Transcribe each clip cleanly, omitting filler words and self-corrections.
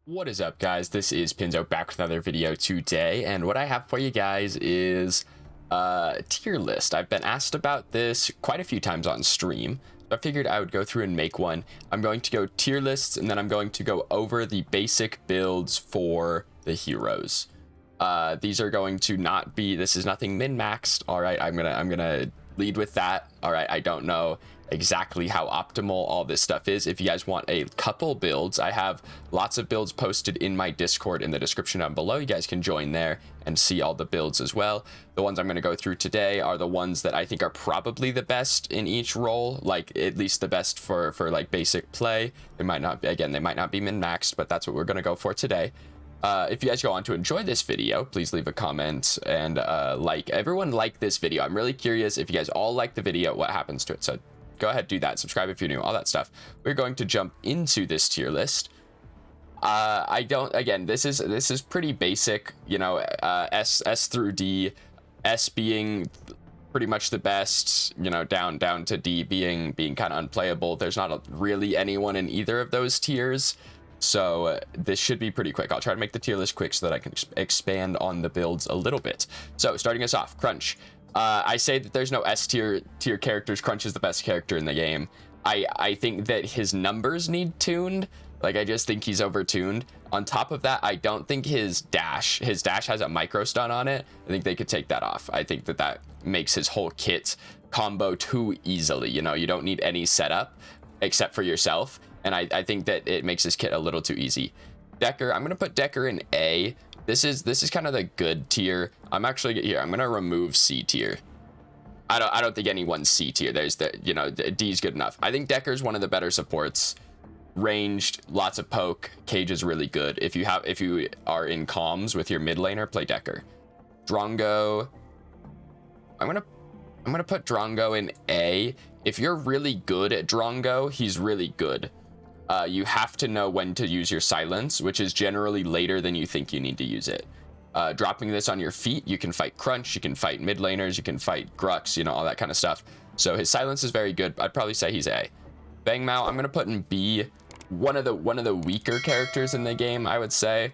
What is up, guys? This is Pinzo back with another video today, and what I have for you guys is a tier list. I've been asked about this quite a few times on stream, so I figured I would go through and make one. I'm going to go tier lists, and then I'm going to go over the basic builds for the heroes. These are going to not be, this is nothing min-maxed. All right, I'm gonna lead with that. All right, I don't know exactly how optimal all this stuff is. If you guys want a couple builds, I have lots of builds posted in my Discord in the description down below. You guys can join there and see all the builds as well. The ones I'm going to go through today are the ones that I think are probably the best in each role, like at least the best for like basic play. They might not, again, they might not be min-maxed, but that's what we're going to go for today. If you guys go on to enjoy this video, please leave a comment and everyone like this video. I'm really curious if you guys all like the video, what happens to it. So go ahead, do that. Subscribe if you're new, all that stuff. We're going to jump into this tier list. Again, this is pretty basic, you know, S through D, S being pretty much the best, you know, down to D being kind of unplayable. There's not really anyone in either of those tiers. So this should be pretty quick. I'll try to make the tier list quick so that I can expand on the builds a little bit. So starting us off, Crunch. I say that there's no S tier characters. Crunch is the best character in the game. I think that his numbers need tuned. Like, I just think he's overtuned. On top of that, I don't think his dash has a micro stun on it. I think they could take that off. I think that makes his whole kit combo too easily. You know, you don't need any setup except for yourself. And I think that it makes his kit a little too easy. Decker, I'm gonna put Decker in A. This is kind of the good tier. I'm gonna remove C tier. I don't think anyone's C tier. There's D is good enough. I think Decker's one of the better supports. Ranged, lots of poke. Cage is really good. If you are in comms with your mid laner, play Decker. Drongo, I'm gonna put Drongo in A. If you're really good at Drongo, he's really good. You have to know when to use your silence, which is generally later than you think you need to use it. Dropping this on your feet, you can fight Crunch, you can fight mid laners, you can fight Grux, you know, all that kind of stuff. So his silence is very good. I'd probably say he's A. Bang Mao, I'm gonna put in B. One of the weaker characters in the game, I would say.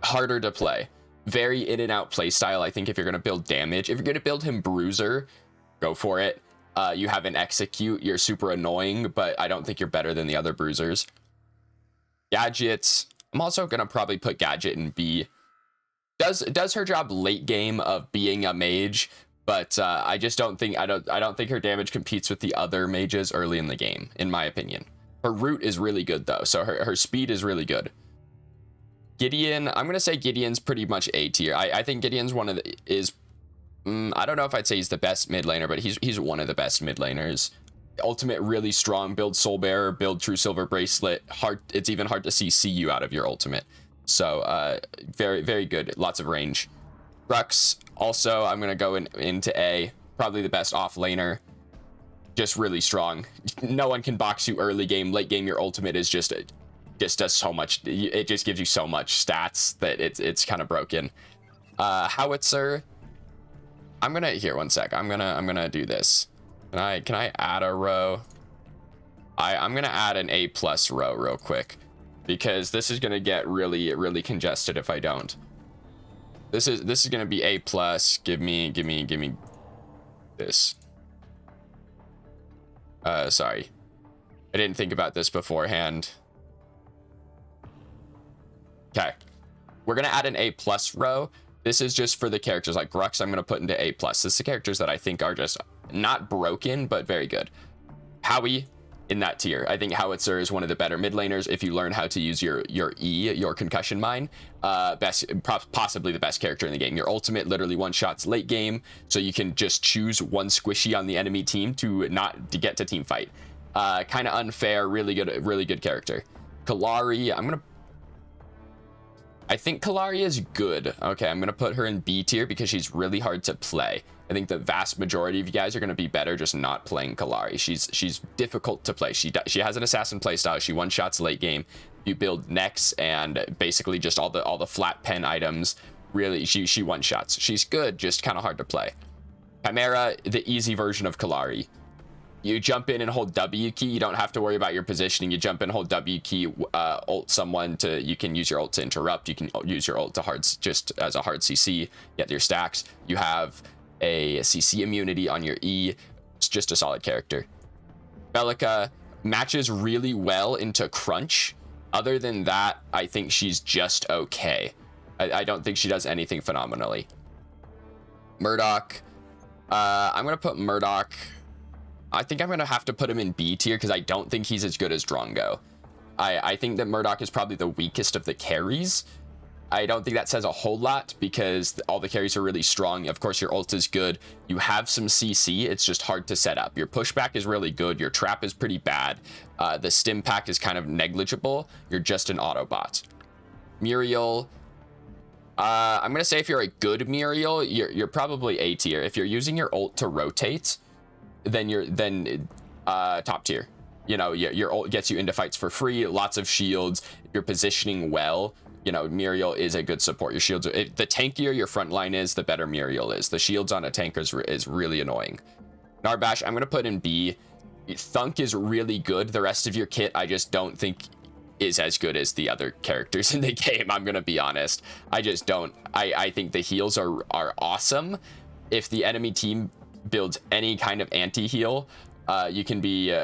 Harder to play. Very in and out play style. I think if you're gonna build damage, if you're gonna build him Bruiser, go for it. You have an Execute, you're super annoying, but I don't think you're better than the other Bruisers. Gadgets, I'm also gonna probably put Gadget in B. Does her job late game of being a mage, but I just don't think I don't think her damage competes with the other mages early in the game, in my opinion. Her root is really good though, so her speed is really good. Gideon, I'm gonna say Gideon's pretty much A tier. I think Gideon's one of the I don't know if I'd say he's the best mid laner, but he's one of the best mid laners. Ultimate really strong. Build Soul Bearer, build True Silver Bracelet. It's even hard to see CU out of your ultimate. So very, very good. Lots of range. Grux, also I'm gonna go into A. Probably the best off laner. Just really strong. No one can box you early game. Late game, your ultimate is just does so much. It just gives you so much stats that it's kind of broken. Howitzer. I'm gonna here 1 sec. I'm gonna do this. Can I add a row? I'm gonna add an A+ row real quick because this is gonna get really congested if I don't. This is gonna be A+. Give me this. Sorry, I didn't think about this beforehand. Okay, we're gonna add an A+ row. This is just for the characters like Grux. I'm going to put into A+. This is the characters that I think are just not broken, but very good. Howie in that tier. I think Howitzer is one of the better mid laners. If you learn how to use your E, your concussion mine, possibly the best character in the game. Your ultimate literally one-shots late game, so you can just choose one squishy on the enemy team to get to team fight. Kind of unfair, really good character. Kalari, I think Kalari is good. Okay, I'm gonna put her in B tier because she's really hard to play. I think the vast majority of you guys are gonna be better just not playing Kalari. She's difficult to play. She has an assassin playstyle. She one-shots late game. You build Nex and basically just all the flat pen items. Really, she one-shots. She's good, just kind of hard to play. Chimera, the easy version of Kalari. You jump in and hold W key. You don't have to worry about your positioning. You jump in, hold W key, ult someone to. You can use your ult to interrupt. You can use your ult to just as a hard CC. Get your stacks. You have a CC immunity on your E. It's just a solid character. Belica matches really well into Crunch. Other than that, I think she's just okay. I don't think she does anything phenomenally. Murdoch. I'm gonna put Murdoch. I think I'm gonna have to put him in B tier because I don't think he's as good as Drongo. I think that Murdoch is probably the weakest of the carries. I don't think that says a whole lot because all the carries are really strong. Of course, your ult is good. You have some CC. It's just hard to set up. Your pushback is really good. Your trap is pretty bad. The stim pack is kind of negligible. You're just an Autobot. Muriel. I'm going to say if you're a good Muriel, you're probably A tier. If you're using your ult to rotate, then you're top tier. You know, your ult gets you into fights for free, lots of shields. If you're positioning well, you know, Muriel is a good support. Your shields, the tankier your front line is, the better Muriel is. The shields on a tank is really annoying. Narbash, I'm going to put in B. Thunk is really good. The rest of your kit, I just don't think is as good as the other characters in the game. I'm going to be honest. I just don't. I think the heals are awesome. If the enemy team builds any kind of anti-heal, you can be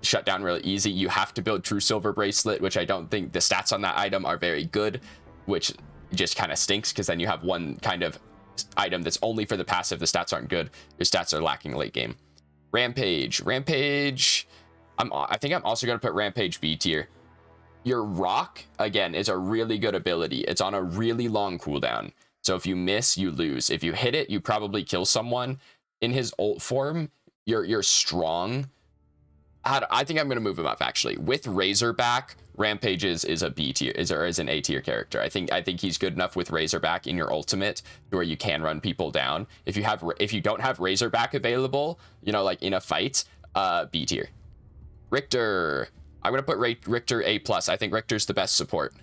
shut down really easy. You have to build True Silver Bracelet, which I don't think the stats on that item are very good, which just kind of stinks because then you have one kind of item that's only for the passive. The stats aren't good. Your stats are lacking late game. Rampage. I think I'm also going to put Rampage B tier. Your Rock, again, is a really good ability. It's on a really long cooldown. So if you miss, you lose. If you hit it, you probably kill someone. In his ult form, you're strong. I think I'm going to move him up, actually. With Razorback, Rampage is a B tier, is an A tier character. I think he's good enough with Razorback in your ultimate to where you can run people down. If you don't have Razorback available, you know, like in a fight, B tier. Richter. I'm going to put Richter A+. I think Richter's the best support.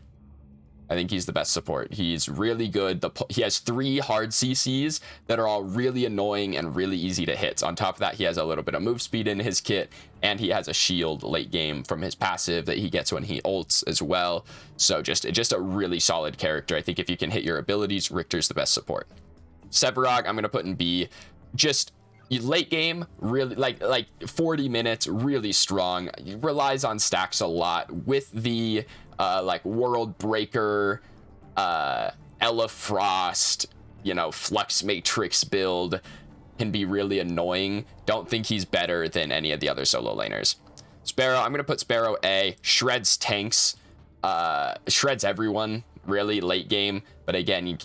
I think he's the best support. He's really good. He has 3 hard CCs that are all really annoying and really easy to hit. On top of that, he has a little bit of move speed in his kit, and he has a shield late game from his passive that he gets when he ults as well. So just a really solid character. I think if you can hit your abilities, Richter's the best support. Sevarog, I'm going to put in B. Just late game, really like 40 minutes, really strong. He relies on stacks a lot with the like World Breaker, Ella Frost, you know, Flux Matrix build can be really annoying. Don't think he's better than any of the other solo laners. Sparrow, I'm gonna put Sparrow A. Shreds tanks, shreds everyone really late game. But again,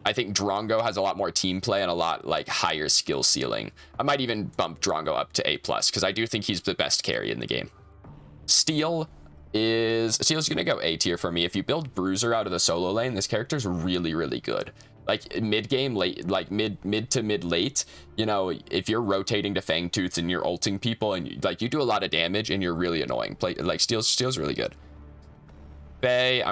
I think Drongo has a lot more team play and a lot like higher skill ceiling. I might even bump Drongo up to A+ because I do think he's the best carry in the game. Steel's gonna go A tier for me. If you build Bruiser out of the solo lane, this character's really, really good. Like mid game, late, like mid to mid late, you know, if you're rotating to Fangtooth and you're ulting people and like you do a lot of damage and you're really annoying. Steel's really good. Faye,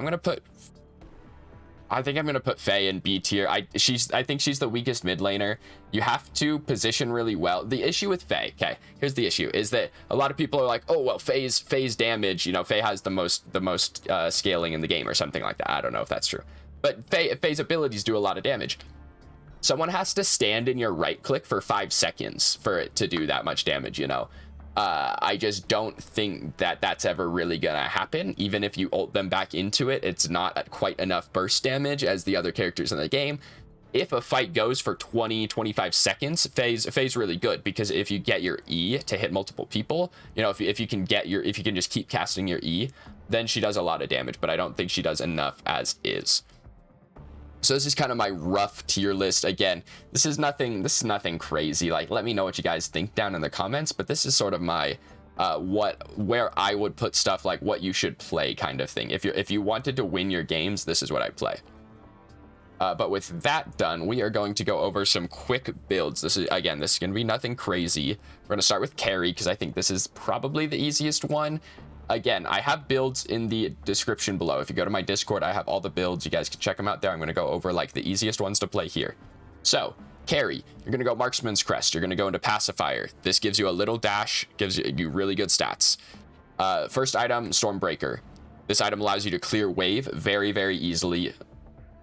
I think I'm gonna put Faye in B tier. I think she's the weakest mid laner. You have to position really well. The issue with Faye, okay, here's the issue, is that a lot of people are like, oh well, Faye's damage, you know, Faye has the most scaling in the game or something like that. I don't know if that's true, but Faye's abilities do a lot of damage. Someone has to stand in your right click for 5 seconds for it to do that much damage, you know. I just don't think that that's ever really gonna happen. Even if you ult them back into it, it's not at quite enough burst damage as the other characters in the game. If a fight goes for 20-25 seconds, Faye's really good, because if you get your E to hit multiple people, you know, if you can just keep casting your E, then she does a lot of damage, but I don't think she does enough as is. So this is kind of my rough tier list. Again, this is nothing crazy. Like, let me know what you guys think down in the comments, but this is sort of my where I would put stuff, like what you should play kind of thing. If you wanted to win your games, this is what I play. But with that done, we are going to go over some quick builds. This is going to be nothing crazy. We're going to start with carry because I think this is probably the easiest one. Again, I have builds in the description below. If you go to my Discord, I have all the builds. You guys can check them out there. I'm going to go over like the easiest ones to play here. So Carry, you're going to go Marksman's Crest. You're going to go into Pacifier. This gives you a little dash, gives you really good stats. First item, Stormbreaker. This item allows you to clear wave very, very easily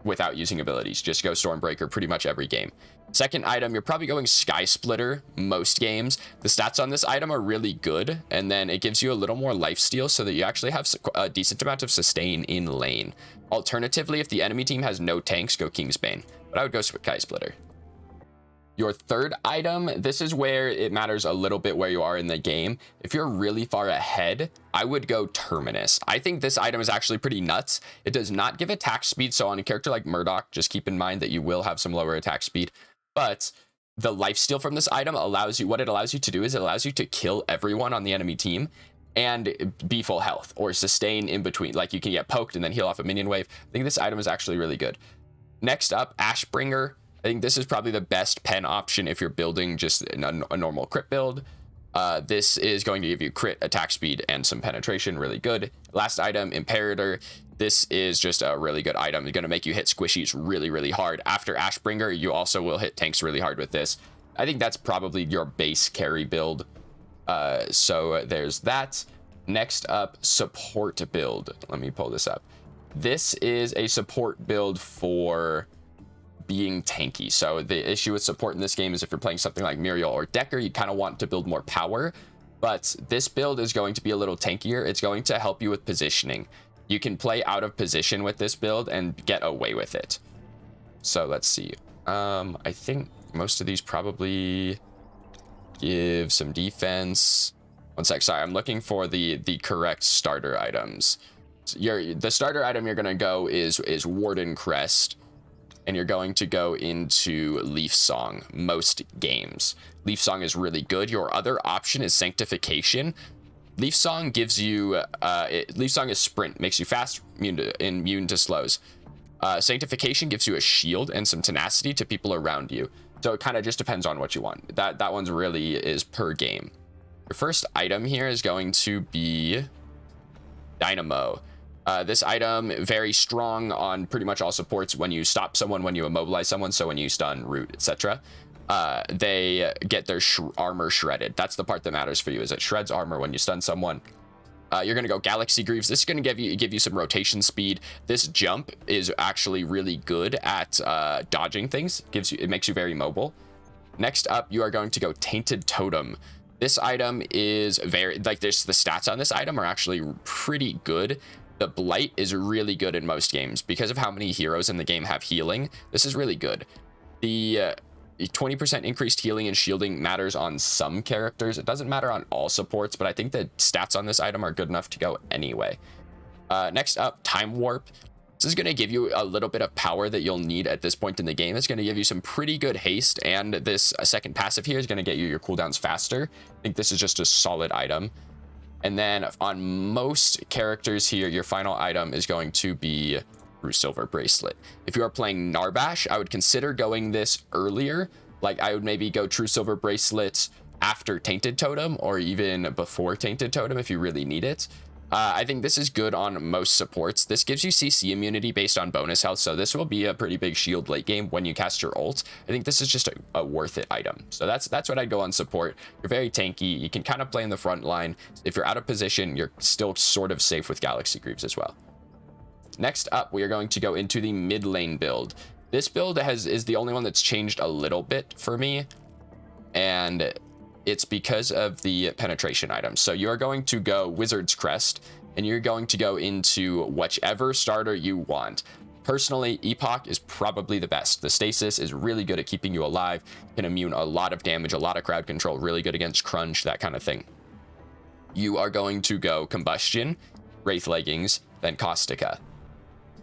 without using abilities. Just go Stormbreaker pretty much every game. Second item, you're probably going Sky Splitter most games. The stats on this item are really good, and then it gives you a little more lifesteal so that you actually have a decent amount of sustain in lane. Alternatively, if the enemy team has no tanks, go Kingsbane, but I would go Sky Splitter. Your third item, this is where it matters a little bit where you are in the game. If you're really far ahead, I would go Terminus. I think this item is actually pretty nuts. It does not give attack speed, so on a character like Murdoch, just keep in mind that you will have some lower attack speed. But the lifesteal from this item allows you, what it allows you to do is it allows you to kill everyone on the enemy team and be full health or sustain in between. Like you can get poked and then heal off a minion wave. I think this item is actually really good. Next up, Ashbringer. I think this is probably the best pen option if you're building just a normal crit build. This is going to give you crit, attack speed, and some penetration. Really good. Last item, Imperator. This is just a really good item. It's going to make you hit squishies really, really hard. After Ashbringer, you also will hit tanks really hard with this. I think that's probably your base carry build. So there's that. Next up, support build. Let me pull this up. This is a support build for being tanky. So the issue with support in this game is if you're playing something like Muriel or Decker, you kind of want to build more power, but this build is going to be a little tankier. It's going to help you with positioning. You can play out of position with this build and get away with it. So let's see. I think most of these probably give some defense. One sec, sorry, I'm looking for the correct starter items. So the starter item you're gonna go is Warden Crest, and you're going to go into Leaf Song most games. Leaf Song is really good. Your other option is Sanctification. Leaf Song gives you Leaf Song is sprint, makes you fast, immune to slows. Sanctification gives you a shield and some tenacity to people around you. So it kind of just depends on what you want. That one's really is per game. Your first item here is going to be Dynamo. This item, very strong on pretty much all supports. When you stop someone, when you immobilize someone, so when you stun, root, etc., they get their armor shredded. That's the part that matters for you, is it shreds armor when you stun someone. You're going to go Galaxy Greaves. This is going to give you some rotation speed. This jump is actually really good at dodging things. It makes you very mobile. Next up, you are going to go Tainted Totem. This item is very, like, the stats on this item are actually pretty good. The Blight is really good in most games. Because of how many heroes in the game have healing, this is really good. The 20% increased healing and shielding matters on some characters. It doesn't matter on all supports, but I think the stats on this item are good enough to go anyway. Next up, Time Warp. This is going to give you a little bit of power that you'll need at this point in the game. It's going to give you some pretty good haste, and this second passive here is going to get you your cooldowns faster. I think this is just a solid item. And then on most characters here, your final item is going to be True Silver Bracelet. If you are playing Narbash, I would consider going this earlier. Like, I would maybe go True Silver Bracelet after Tainted Totem, or even before Tainted Totem if you really need it. I think this is good on most supports. This gives you CC immunity based on bonus health, so this will be a pretty big shield late game when you cast your ult. I think this is just a worth it item. So that's what I'd go on support. You're very tanky. You can kind of play in the front line. If you're out of position, you're still sort of safe with Galaxy Greaves as well. Next up, we are going to go into the mid lane build. This build is the only one that's changed a little bit for me, and it's because of the penetration items. So you're going to go Wizard's Crest, and you're going to go into whichever starter you want. Personally, Epoch is probably the best. The Stasis is really good at keeping you alive, can immune a lot of damage, a lot of crowd control, really good against Crunch, that kind of thing. You are going to go Combustion, Wraith Leggings, then Caustica.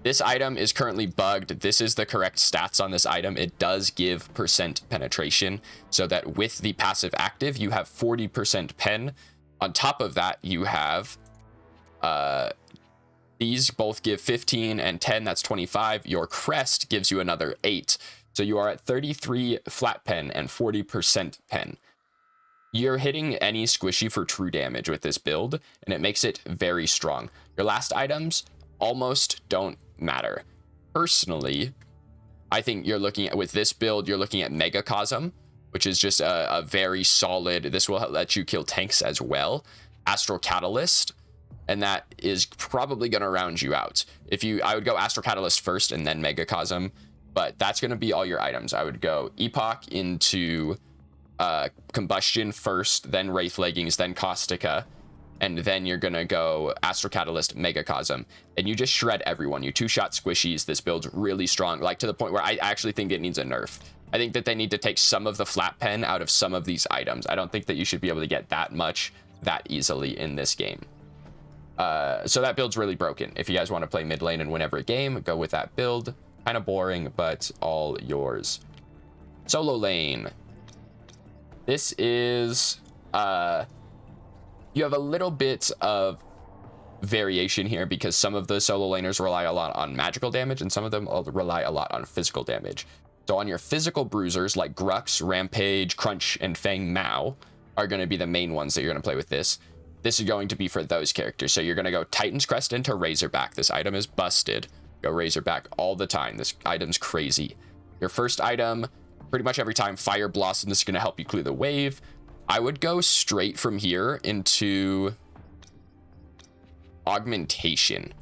This item is currently bugged. This is the correct stats on this item. It does give % penetration, so that with the passive active, you have 40% pen. On top of that, you have these both give 15 and 10. That's 25. Your crest gives you another 8. So you are at 33 flat pen and 40% pen. You're hitting any squishy for true damage with this build, and it makes it very strong. Your last items almost don't matter. Personally, I think you're looking at, with this build, you're looking at Megacosm, which is just a very solid, this will let you kill tanks as well. Astral Catalyst, and that is probably going to round you out. I would go Astral Catalyst first and then Megacosm, but that's going to be all your items. I would go Epoch into Combustion first, then Wraith Leggings, then Caustica, and then you're going to go Astral Catalyst, Megacosm, and you just shred everyone. You two-shot squishies. This build's really strong, like to the point where I actually think it needs a nerf. I think that they need to take some of the flat pen out of some of these items. I don't think that you should be able to get that much that easily in this game. So that build's really broken. If you guys want to play mid lane and win every game, go with that build. Kind of boring, but all yours. Solo lane. This is... you have a little bit of variation here because some of the solo laners rely a lot on magical damage and some of them rely a lot on physical damage. So on your physical bruisers like Grux, Rampage, Crunch, and Fang Mao are going to be the main ones that you're going to play with this. This is going to be for those characters. So you're going to go Titan's Crest into Razorback. This item is busted. Go Razorback all the time. This item's crazy. Your first item, pretty much every time, Fire Blossom. This is going to help you clear the wave. I would go straight from here into Augmentation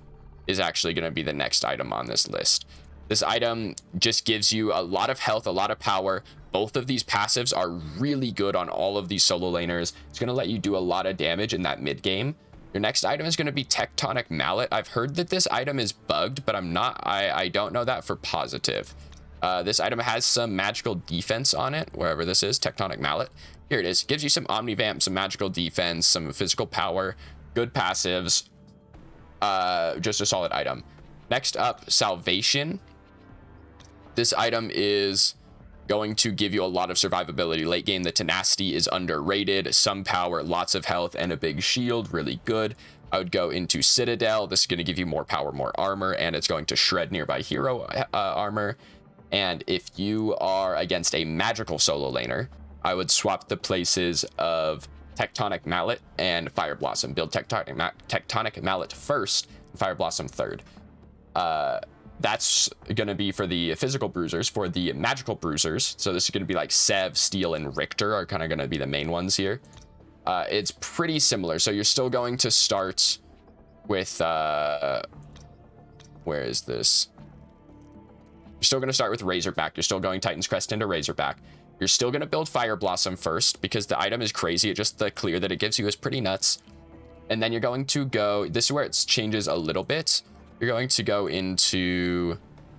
is actually going to be the next item on this list. This item just gives you a lot of health, a lot of power. Both of these passives are really good on all of these solo laners. It's going to let you do a lot of damage in that mid game. Your next item is going to be Tectonic Mallet. I've heard that this item is bugged, but I don't know that for positive. This item has some magical defense on it, wherever this is, Tectonic Mallet. Here it is. Gives you some Omnivamp, some magical defense, some physical power, good passives. Just a solid item. Next up, Salvation. This item is going to give you a lot of survivability. Late game, the tenacity is underrated. Some power, lots of health, and a big shield. Really good. I would go into Citadel. This is going to give you more power, more armor, and it's going to shred nearby hero armor. And if you are against a magical solo laner, I would swap the places of Tectonic Mallet and Fire Blossom. Build Tectonic Mallet first, and Fire Blossom third. That's going to be for the physical bruisers. For the magical bruisers, so this is going to be like Sev, Steel, and Richter are kind of going to be the main ones here. It's pretty similar. So you're still going to start with... where is this? You're still going to start with Razorback. You're still going Titan's Crest into Razorback. You're still going to build Fire Blossom first because the item is crazy. Just the clear that it gives you is pretty nuts. And then you're going to go... This is where it changes a little bit. You're going to go into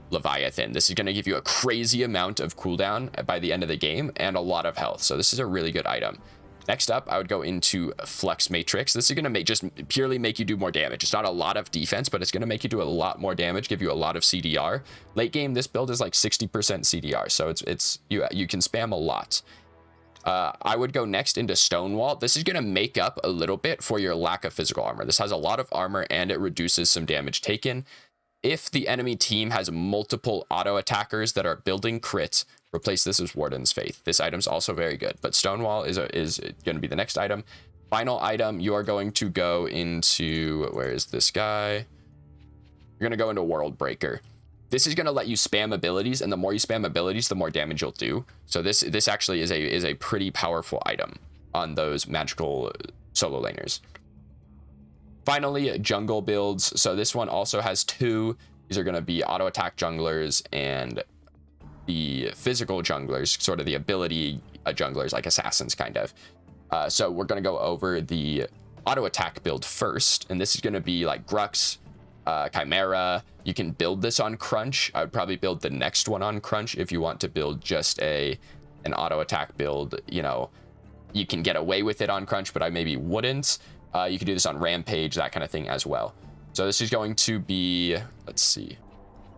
Leviathan. This is going to give you a crazy amount of cooldown by the end of the game and a lot of health. So this is a really good item. Next up, I would go into Flux Matrix. This is going to just purely make you do more damage. It's not a lot of defense, but it's going to make you do a lot more damage, give you a lot of CDR. Late game, this build is like 60% CDR, so you can spam a lot. I would go next into Stonewall. This is going to make up a little bit for your lack of physical armor. This has a lot of armor and it reduces some damage taken. If the enemy team has multiple auto attackers that are building crits, replace this as Warden's Faith. This item's also very good, but Stonewall is going to be the next item. Final item, you are going to go into... Where is this guy? You're going to go into World Breaker. This is going to let you spam abilities, and the more you spam abilities, the more damage you'll do. So this actually is a pretty powerful item on those magical solo laners. Finally, jungle builds. So this one also has two. These are going to be auto attack junglers and the physical junglers, sort of the ability junglers, like assassins kind of. So we're going to go over the auto attack build first, and this is going to be like Grux, Chimera. You can build this on Crunch. I would probably build the next one on Crunch if you want to build just an auto attack build. You know, you can get away with it on Crunch, but I maybe wouldn't. You can do this on Rampage, that kind of thing as well. So this is going to be, let's see.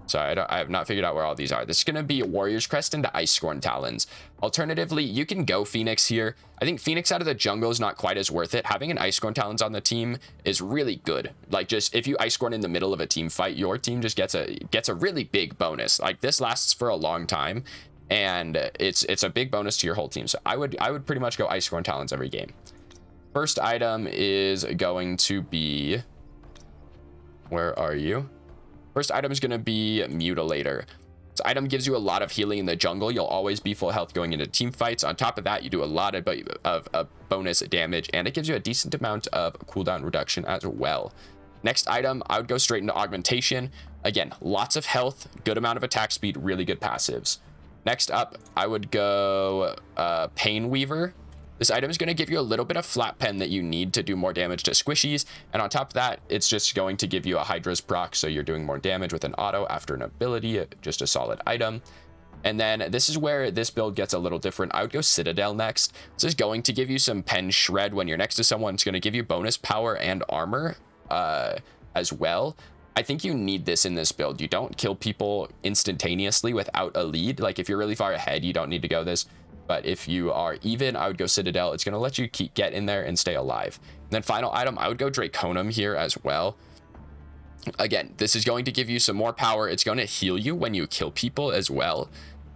Sorry, I have not figured out where all these are. This is going to be Warrior's Crest into Ice-Scorn Talons. Alternatively, you can go Phoenix here. I think Phoenix out of the jungle is not quite as worth it. Having an Ice-Scorn Talons on the team is really good. Like, just if you Ice-Scorn in the middle of a team fight, your team just gets a really big bonus. Like, this lasts for a long time, and it's a big bonus to your whole team. So I would pretty much go Ice-Scorn Talons every game. First item is going to be... Where are you? First item is going to be Mutilator. This item gives you a lot of healing in the jungle. You'll always be full health going into team fights. On top of that, you do a lot of bonus damage, and it gives you a decent amount of cooldown reduction as well. Next item, I would go straight into augmentation. Again, lots of health, good amount of attack speed, really good passives. Next up, I would go Pain Weaver. This item is going to give you a little bit of flat pen that you need to do more damage to squishies. And on top of that, it's just going to give you a Hydra's proc, so you're doing more damage with an auto after an ability, just a solid item. And then this is where this build gets a little different. I would go Citadel next. This is going to give you some pen shred when you're next to someone. It's going to give you bonus power and armor as well. I think you need this in this build. You don't kill people instantaneously without a lead. Like if you're really far ahead, you don't need to go this. But if you are even, I would go Citadel. It's going to let you get in there and stay alive. And then final item, I would go Draconum here as well. Again, this is going to give you some more power. It's going to heal you when you kill people as well.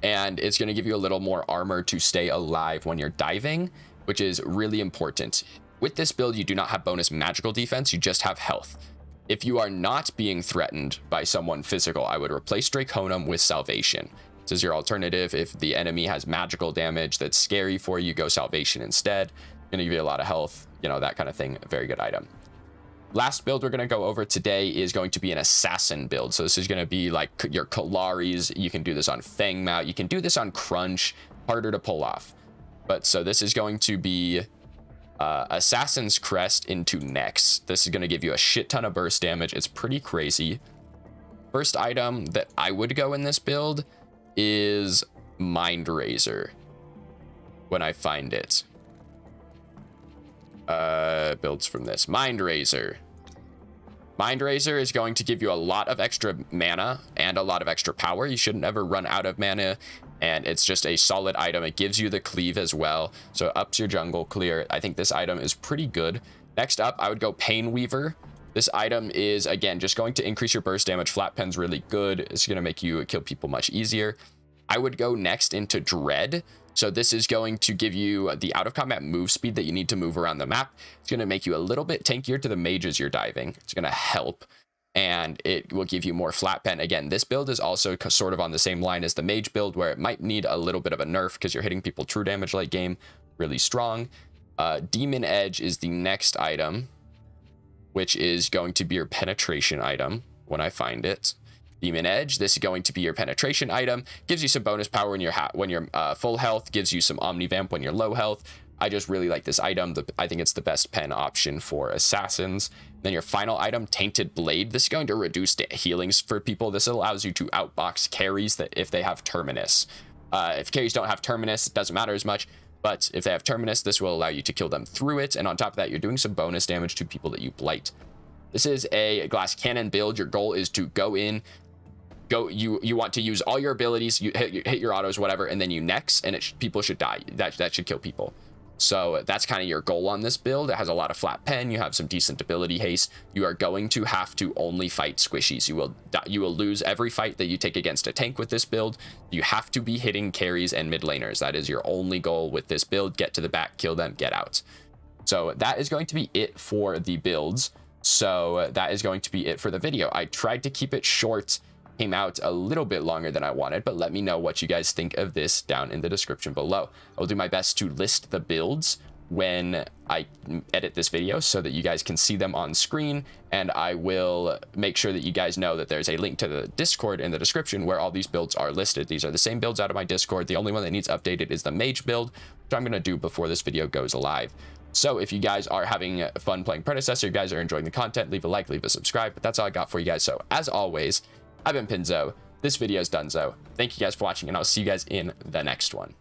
And it's going to give you a little more armor to stay alive when you're diving, which is really important. With this build, you do not have bonus magical defense. You just have health. If you are not being threatened by someone physical, I would replace Draconum with Salvation. This is your alternative. If the enemy has magical damage that's scary for you, go Salvation instead. Going to give you a lot of health, you know, that kind of thing. A very good item. Last build we're going to go over today is going to be an assassin build. So this is going to be like your Kalaris. You can do this on Fangmouth. You can do this on Crunch. Harder to pull off. But so this is going to be Assassin's Crest into Nex. This is going to give you a shit ton of burst damage. It's pretty crazy. First item that I would go in this build is Mind Razor when I find it. Builds from this. Mind Razor. Mind Razor is going to give you a lot of extra mana and a lot of extra power. You shouldn't ever run out of mana, and it's just a solid item. It gives you the cleave as well, so it ups your jungle clear. I think this item is pretty good. Next up, I would go Pain Weaver. This item is, again, just going to increase your burst damage. Flat pen's really good. It's going to make you kill people much easier. I would go next into Dread. So this is going to give you the out-of-combat move speed that you need to move around the map. It's going to make you a little bit tankier to the mages you're diving. It's going to help, and it will give you more flat pen. Again, this build is also sort of on the same line as the mage build, where it might need a little bit of a nerf because you're hitting people true damage late game. Really strong. Demon Edge is the next item, which is going to be your penetration item when I find it. Demon Edge, this is going to be your penetration item. Gives you some bonus power when you're full health. Gives you some Omnivamp when you're low health. I just really like this item. I think it's the best pen option for assassins. Then your final item, Tainted Blade. This is going to reduce healings for people. This allows you to outbox carries that if they have Terminus. If carries don't have Terminus, it doesn't matter as much. But if they have Terminus, this will allow you to kill them through it. And on top of that, you're doing some bonus damage to people that you blight. This is a glass cannon build. Your goal is to go in, you want to use all your abilities, you hit your autos, whatever, and then you nex, and people should die. That should kill people. So that's kind of your goal on this build. It has a lot of flat pen. You have some decent ability haste. You are going to have to only fight squishies. You will lose every fight that you take against a tank with this build. You have to be hitting carries and mid laners. That is your only goal with this build. Get to the back, kill them, get out. So that is going to be it for the builds. So that is going to be it for the video. I tried to keep it short. Came out a little bit longer than I wanted, but let me know what you guys think of this down in the description below. I will do my best to list the builds when I edit this video so that you guys can see them on screen, and I will make sure that you guys know that there's a link to the Discord in the description where all these builds are listed. These are the same builds out of my Discord. The only one that needs updated is the mage build, which I'm going to do before this video goes live. So if you guys are having fun playing Predecessor, you guys are enjoying the content, leave a like, leave a subscribe. But that's all I got for you guys. So as always, I've been Pinzo. This video is Dunzo. Thank you guys for watching, and I'll see you guys in the next one.